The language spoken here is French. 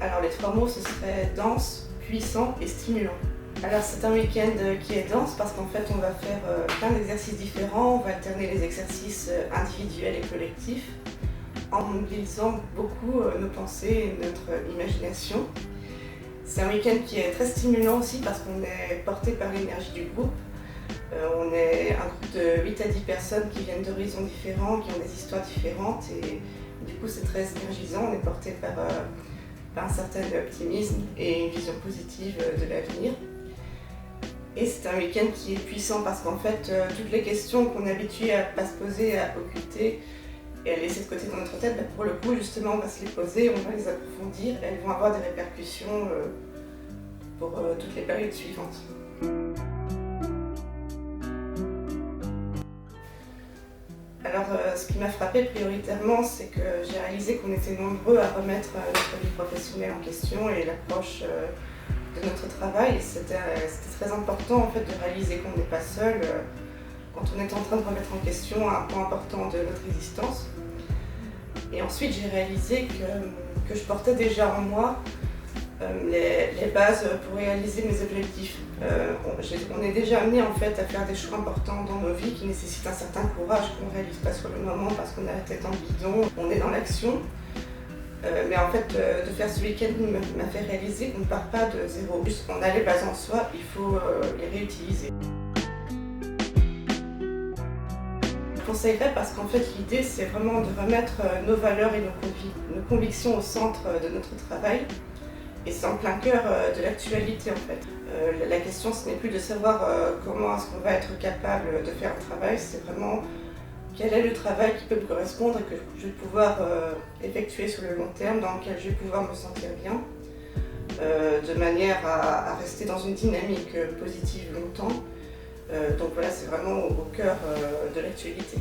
Alors les trois mots, ce serait dense, puissant et stimulant. Alors c'est un week-end qui est dense parce qu'en fait on va faire plein d'exercices différents, on va alterner les exercices individuels et collectifs en mobilisant beaucoup nos pensées et notre imagination. C'est un week-end qui est très stimulant aussi parce qu'on est porté par l'énergie du groupe. On est un groupe de 8 à 10 personnes qui viennent d'horizons différents, qui ont des histoires différentes et du coup c'est très énergisant, on est porté par un certain optimisme et une vision positive de l'avenir. Et c'est un week-end qui est puissant parce qu'en fait toutes les questions qu'on est habitué à ne pas se poser, à occulter et à laisser de côté dans notre tête, pour le coup justement on va se les poser, on va les approfondir, elles vont avoir des répercussions pour toutes les périodes suivantes. Alors ce qui m'a frappé prioritairement, c'est que j'ai réalisé qu'on était nombreux à remettre notre vie professionnelle en question et l'approche de notre travail. C'était très important en fait de réaliser qu'on n'est pas seul quand on est en train de remettre en question un point important de notre existence. Et ensuite j'ai réalisé que je portais déjà en moi les bases pour réaliser mes objectifs. On est déjà amené en fait à faire des choix importants dans nos vies qui nécessitent un certain courage qu'on ne réalise pas sur le moment parce qu'on a la tête dans le guidon, on est dans l'action. Mais en fait, de faire ce week-end m'a fait réaliser qu'on ne part pas de zéro. Juste, on a les bases en soi, il faut les réutiliser. Je conseillerais parce qu'en fait, l'idée, c'est vraiment de remettre nos valeurs et nos convictions au centre de notre travail. Et c'est en plein cœur de l'actualité en fait. La question, ce n'est plus de savoir comment est-ce qu'on va être capable de faire un travail, c'est vraiment quel est le travail qui peut me correspondre et que je vais pouvoir effectuer sur le long terme, dans lequel je vais pouvoir me sentir bien, de manière à rester dans une dynamique positive longtemps. Donc voilà, c'est vraiment au cœur de l'actualité.